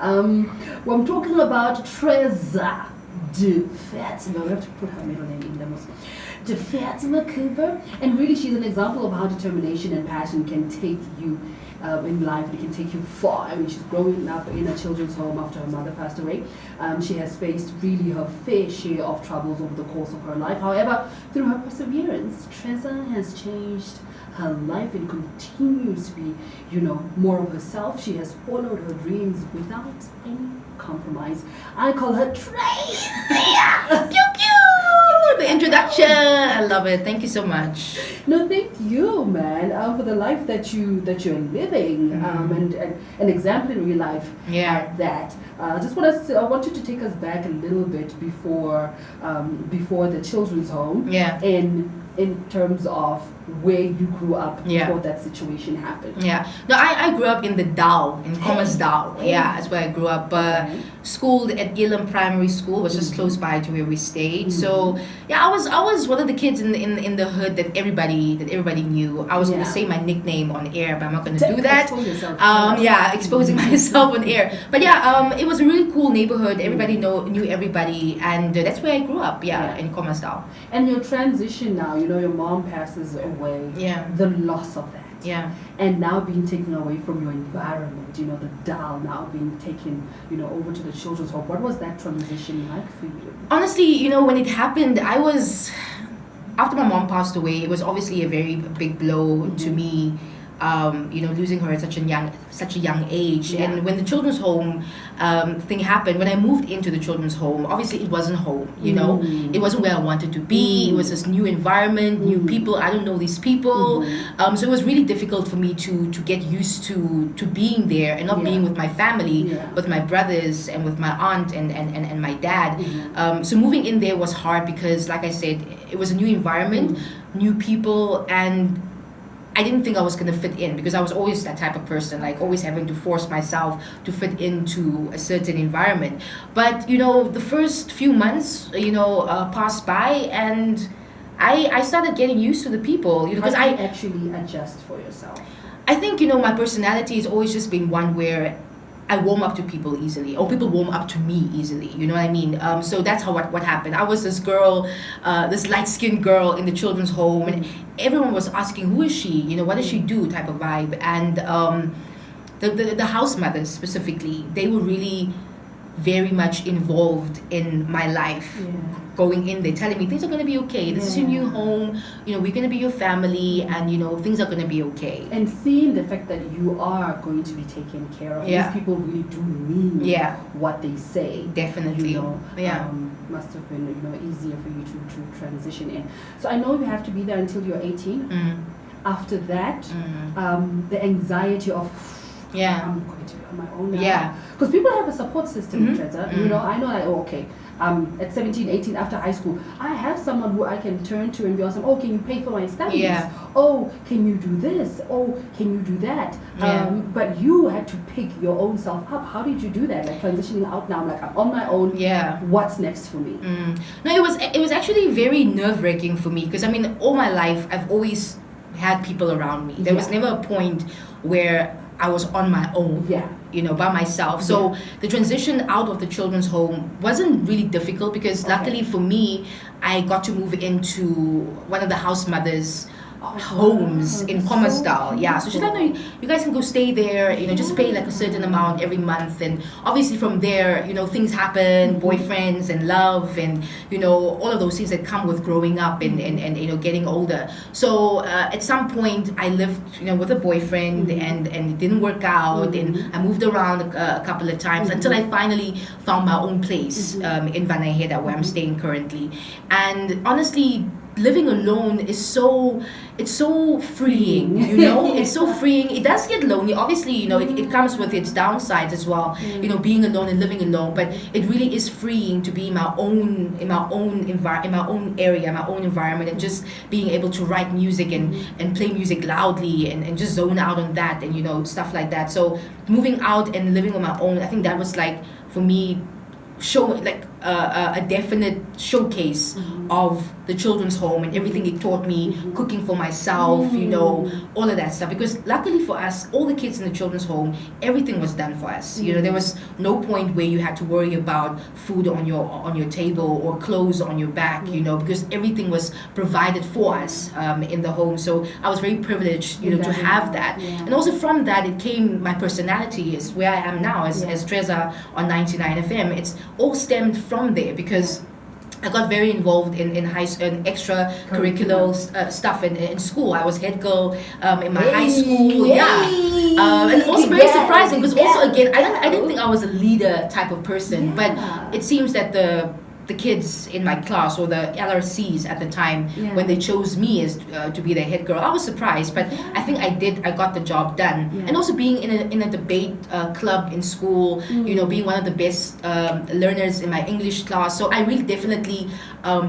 Well, I'm talking about Treza Cooper. We have to put her middle name in there. Treza Cooper, and really she's an example of how determination and passion can take you in life. It can take you far. I mean, she's growing up in a children's home after her mother passed away. She has faced really her fair share of troubles over the course of her life. However, through her perseverance, Treza has changed her life and continues to be, more of herself. She has followed her dreams without any compromise. I call her Treza. Pew pew! The introduction. I love it. Thank you so much. No, thank you, man, for the life that you're living, and an exemplary life at that. I want you to take us back a little bit before the children's home. Yeah. In terms of where you grew up before that situation happened. Yeah. No, I grew up in the Dao, in Commerce Dao. Yeah, that's where I grew up. Schooled at Elam Primary School, was just close by to where we stayed. So yeah, I was one of the kids in the hood that everybody knew. I was gonna say my nickname on air, but I'm not gonna do that. Exposing myself on air. But it was a really cool neighborhood. Everybody knew everybody, and that's where I grew up. In Commerce Dao. And your transition now, your mom passes away. Yeah. The loss of that. Yeah. And now being taken away from your environment, the doll now being taken, over to the children's home. What was that transition like for you? Honestly, when it happened, after my mom passed away, it was obviously a very big blow to me. Losing her at such a young age. Yeah. And when the children's home thing happened, when I moved into the children's home, obviously it wasn't home, it wasn't where I wanted to be. It was this new environment, new people. I don't know these people. So it was really difficult for me to get used to being there and not being with my family, with my brothers and with my aunt and my dad. So moving in there was hard because, like I said, it was a new environment, new people, and I didn't think I was going to fit in because I was always that type of person, like always having to force myself to fit into a certain environment. But, the first few months, passed by and I started getting used to the people. Because I actually adjust for yourself. I think, my personality has always just been one where I warm up to people easily, or people warm up to me easily. You know what I mean? So that's what happened. I was this girl, this light-skinned girl in the children's home, and everyone was asking, "Who is she? What does she do?" type of vibe. And the house mothers specifically, they were really very much involved in my life. Going in there, telling me things are going to be okay. This is your new home. We're going to be your family, and things are going to be okay. And seeing the fact that you are going to be taken care of, these people really do mean what they say. Definitely. Must have been easier for you to transition in. So I know you have to be there until you're 18. After that, the anxiety of I'm going to be on my own now. Because people have a support system, Treza. I know at 17, 18, after high school, I have someone who I can turn to and be awesome. Oh, can you pay for my studies? Oh, can you do this? Oh, can you do that? But you had to pick your own self up. How did you do that? Like transitioning out now, like I'm on my own. What's next for me? No, it was actually very nerve-wracking for me because all my life I've always had people around me. There was never a point where I was on my own, by myself. So the transition out of the children's home wasn't really difficult because luckily for me, I got to move into one of the house mothers' homes in Commerce Dao. So she's like, no, you guys can go stay there, just pay like a certain amount every month. And obviously from there, things happen, boyfriends and love and, all of those things that come with growing up and getting older. So at some point I lived, with a boyfriend and it didn't work out and I moved around a couple of times until I finally found my own place in Vanaheda where I'm staying currently. And honestly, living alone is so freeing, it's so freeing. It does get lonely, obviously, it comes with its downsides as well, being alone and living alone, but it really is freeing to be in my own area, my own environment, and just being able to write music and play music loudly and just zone out on that and stuff like that. So moving out and living on my own, I think that was like for me a definite showcase of the children's home and everything it taught me, cooking for myself, you know, all of that stuff. Because luckily for us, all the kids in the children's home, everything was done for us. You know, there was no point where you had to worry about food on your table or clothes on your back, you know, because everything was provided for us in the home. So I was very privileged, you know, to have that. And also from that, it came my personality is where I am now as Treza on 99 FM. It's all stemmed from there because I got very involved in extracurricular stuff in school. I was head girl in my high school. And also very surprising because also again I didn't think I was a leader type of person, but it seems that the kids in my class or the LRCs at the time when they chose me as to be their head girl, I was surprised, but I think I got the job done. And also being in a debate club in school, you know, being one of the best learners in my English class, so I really definitely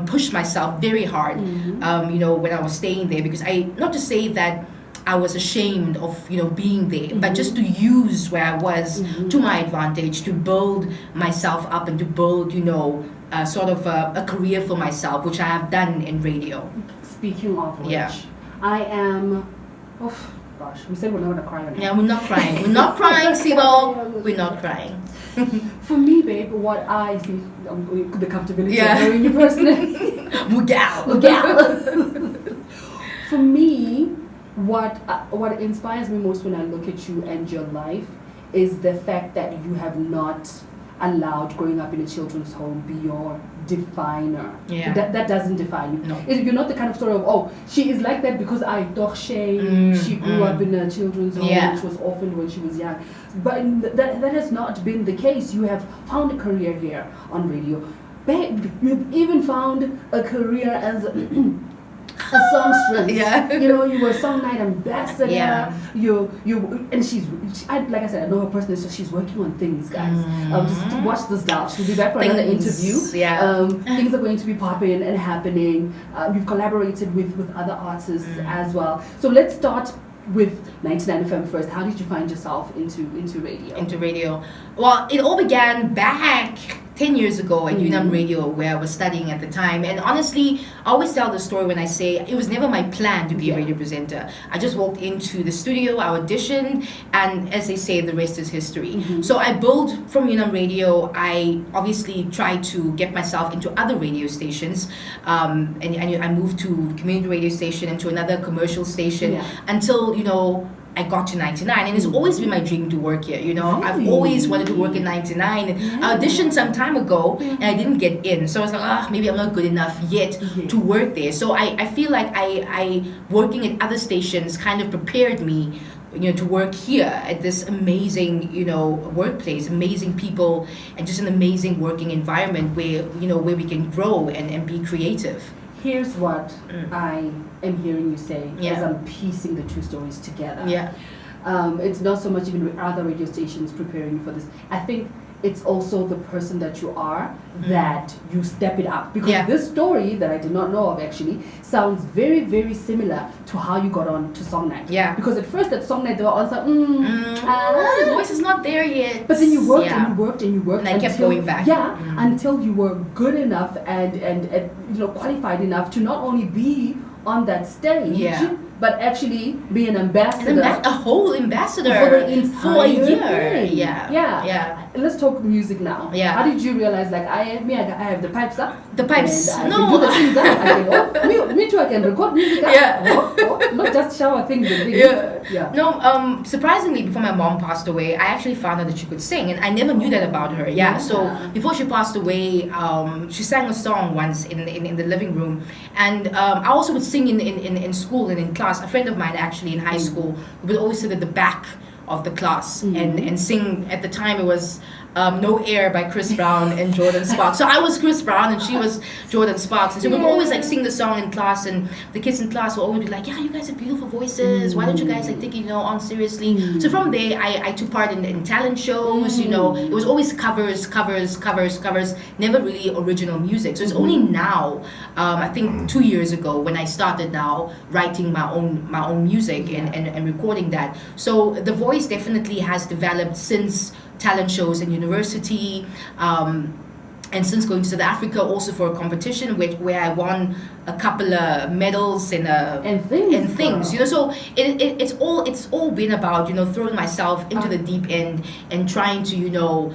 pushed myself very hard, you know, when I was staying there, because not to say that I was ashamed of, you know, being there, but just to use where I was to my advantage, to build myself up and to build, you know, sort of a career for myself, which I have done in radio. Speaking of which, I am, gosh, we said we're not going to cry on it. Yeah, we're not crying. We're not crying, Sibo. We're not crying. For me, babe, what I see, the comfortability of knowing you personally. Mugal. For me, what inspires me most when I look at you and your life is the fact that you have not allowed growing up in a children's home be your definer. That doesn't define you. No. You're not the kind of story of, she is like that because she grew up in a children's home, which was orphaned when she was young. But that has not been the case. You have found a career here on radio. Babe, you've even found a career as a songstress. You know, you were a song night ambassador. You and like I said, I know her personally, so she's working on things, guys. Just watch this down. She'll be back for another interview. Things are going to be popping and happening. You've collaborated with other artists as well. So let's start with 99 FM first. How did you find yourself into radio? Into radio. Well, it all began back 10 years ago at UNAM Radio, where I was studying at the time. And honestly, I always tell the story when I say it was never my plan to be a radio presenter. I just walked into the studio, I auditioned, and as they say, the rest is history. So I built from UNAM Radio. I obviously tried to get myself into other radio stations, and I moved to community radio station and to another commercial station until, you know, I got to 99, and it's always been my dream to work here. You know, I've always wanted to work in 99. I auditioned some time ago and I didn't get in, so I was like, maybe I'm not good enough yet to work there. So I feel like I working at other stations kind of prepared me, you know, to work here at this amazing, you know, workplace, amazing people, and just an amazing working environment where, you know, where we can grow and be creative. Here's what I am hearing you say as I'm piecing the two stories together. It's not so much even with other radio stations preparing you for this. I think it's also the person that you are that you step it up. Because this story that I did not know of actually sounds very, very similar to how you got on to Song Night. Because at first at Song Night they were all like, the voice is not there yet. But then you worked and you worked and you worked. And I kept going back. Until you were good enough and you know, qualified enough to not only be on that stage, but actually be an ambassador. A whole ambassador for the entire for a year. Thing. Let's talk music now. How did you realize, like, I have the pipes up? The pipes. I can do the things up. I can, me too, I can record music up. Not just shower things and things. No, surprisingly, before my mom passed away, I actually found out that she could sing, and I never knew that about her. So before she passed away, she sang a song once in the living room, and I also would sing in school and in class. A friend of mine actually in high school would always sit at the back of the class and sing. At the time it was No Air by Chris Brown and Jordan Sparks. So I was Chris Brown and she was Jordan Sparks. And so we would always like sing the song in class, and the kids in class would always be like, you guys have beautiful voices. Why don't you guys like take it, you know, on seriously? So from there I took part in talent shows, you know. It was always covers, never really original music. So it's only now, I think 2 years ago, when I started now writing my own music and recording that. So the voice definitely has developed since talent shows in university, and since going to South Africa also for a competition where I won a couple of medals and things, you know. So it's all been about, you know, throwing myself into the deep end and trying to, you know,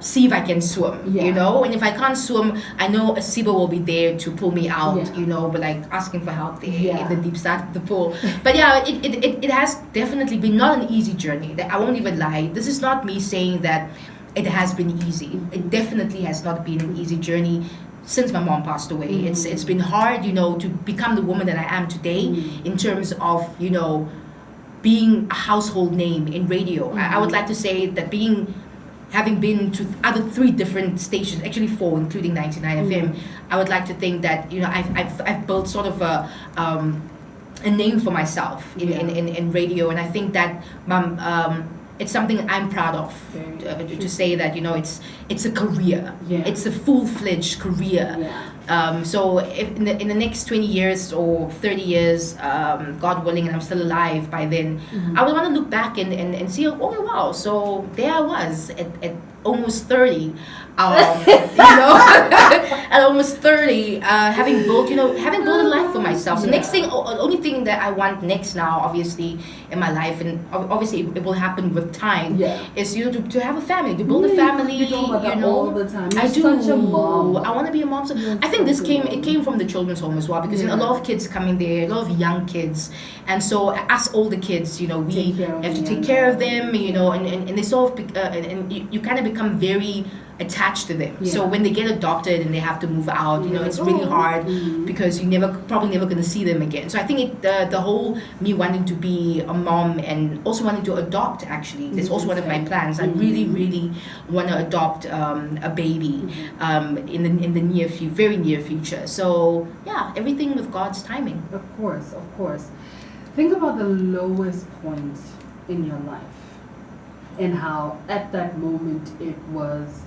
see if I can swim, you know. And if I can't swim, I know a Siba will be there to pull me out, you know, but like asking for help there in the deep start of the pool. But yeah, it has definitely been not an easy journey. I won't even lie. This is not me saying that it has been easy. It definitely has not been an easy journey since my mom passed away. It's been hard, you know, to become the woman that I am today in terms of, you know, being a household name in radio. I would like to say that having been to other 3 different stations, actually 4, including 99 FM, I would like to think that, you know, I've built sort of a name for myself in radio, and I think that it's something I'm proud of to say that, you know, it's a career. It's a full-fledged career. So if in the next 20 years or 30 years, God willing, and I'm still alive by then, I would want to look back and see, oh wow, so there I was at almost 30, you know, at almost 30, having built a life for myself. So next thing, only thing that I want next now, obviously, in my life, and obviously it will happen with time, is, you know, to have a family, to build a family. You talk about that all the time. You're I do. Such a mom. I want to be a mom. So I think it came from the children's home as well, because you know, a lot of kids coming there, a lot of young kids, and so us older kids, you know, we have to take care of them, you know, and they sort of and you kind of become very attached to them. So when they get adopted and they have to move out, you know, it's really hard because probably never going to see them again. So I think the whole me wanting to be a mom and also wanting to adopt, actually, that's also one of my plans. I really want to adopt a baby in the very near future. So yeah, everything with God's timing. Of course. Think about the lowest point in your life and how at that moment it was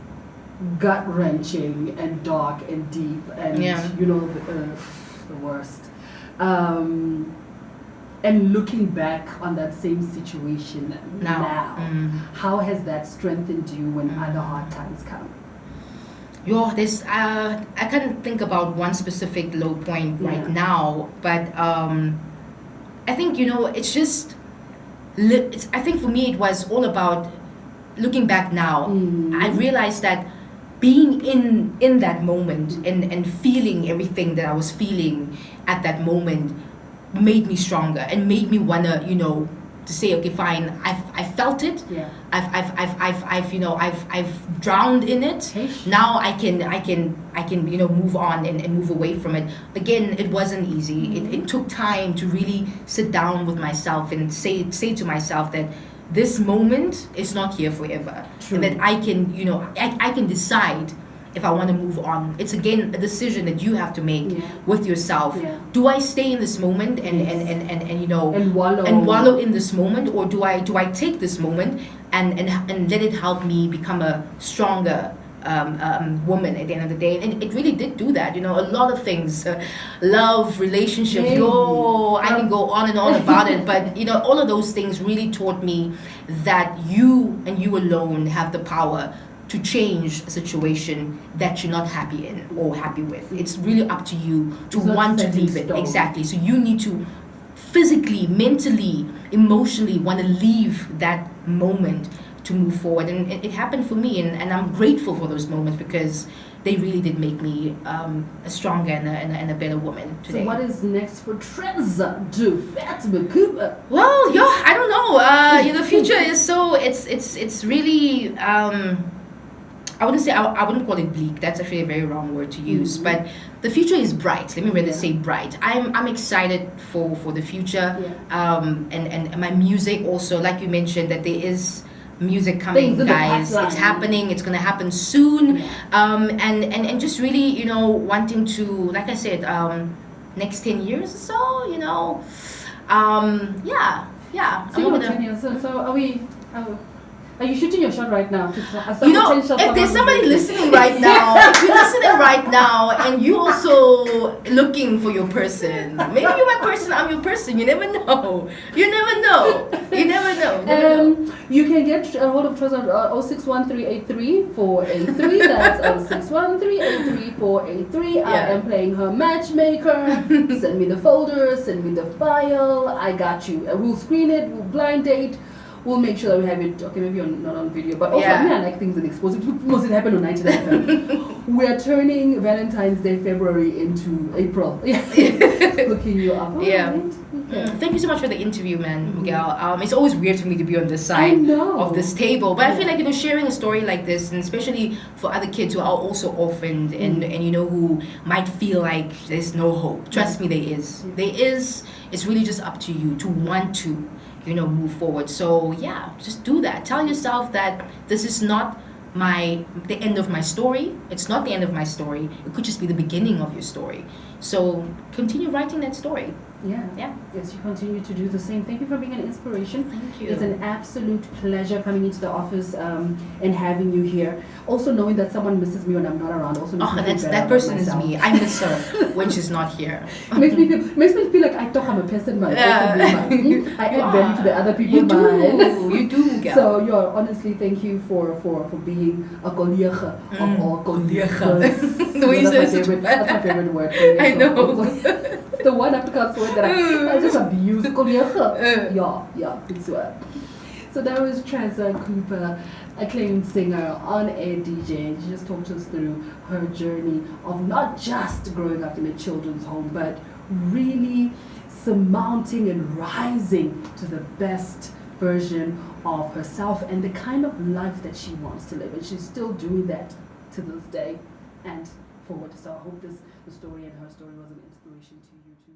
gut-wrenching and dark and deep and you know, the worst, and looking back on that same situation now, how has that strengthened you when other hard times come? There's I can't think about one specific low point right now, but I think, you know, it's just I think for me it was all about looking back now. I realized that being in that moment and feeling everything that I was feeling at that moment made me stronger and made me wanna, you know, to say, okay, fine, I felt it. I've drowned in it. Now I can you know, move on and move away from it. Again, it wasn't easy. It took time to really sit down with myself and say to myself that this moment is not here forever. And that I can, you know, I can decide if I want to move on. It's again a decision that you have to make with yourself. Do I stay in this moment and you know, and wallow in this moment, or do I take this moment and let it help me become a stronger woman at the end of the day? And it really did do that, you know. A lot of things, love, relationships, I can go on and on about it, but you know, all of those things really taught me that you and you alone have the power to change a situation that you're not happy in or happy with. It's really up to you to want to leave it. Exactly. So you need to physically, mentally, emotionally want to leave that moment to move forward. And it happened for me, and I'm grateful for those moments because they really did make me a stronger and a better woman today. So what is next for Treza Cooper? Well, I don't know. The future is so, it's really, I wouldn't call it bleak. That's actually a very wrong word to use. But the future is bright. Let me rather say bright. I'm excited for the future. And my music also, like you mentioned, that there is music coming, guys. It's happening. It's gonna happen soon. And just really, you know, wanting to, like I said, next 10 years or so, you know, So 10 years. So are we? Are you shooting your shot right now? You know, if there's somebody listening right now, if you're listening right now and you're also looking for your person, maybe you're my person, I'm your person. You never know. You never know. You never know. You can get a hold of Treza at 0613834483. That's 0613834483. I am playing her matchmaker. Send me the folder, send me the file. I got you. We'll screen it, we'll blind date. We'll make sure that we have it, okay, maybe not on video, but also, I like things that expose it. Must it happen on 99 We're turning Valentine's Day February into April. Hooking you up. Right. Okay. Thank you so much for the interview, man, Miguel. It's always weird for me to be on this side of this table, but I feel like, sharing a story like this, and especially for other kids who are also orphaned and who might feel like there's no hope. Trust me, there is. There is. It's really just up to you to want to move forward. So just do that. Tell yourself that this is not the end of my story. It's not the end of my story. It could just be the beginning of your story. So continue writing that story. Yes, you continue to do the same. Thank you for being an inspiration. Thank you. It's an absolute pleasure coming into the office and having you here. Also knowing that someone misses me when I'm not around. Also that person is me. I miss her when she's not here. makes me feel like I talk. I'm a person, man. I add value to the other people. You do, Miguel. So honestly, thank you for being a colleague of all colleagues. That's my favorite word. I know. The one Afrikaans word that I just abuse. It's word. So that was Treza Cooper, acclaimed singer, on-air DJ, and she just talked us through her journey of not just growing up in a children's home, but really surmounting and rising to the best version of herself and the kind of life that she wants to live. And she's still doing that to this day and forward. So I hope the story and her story was an inspiration to you too.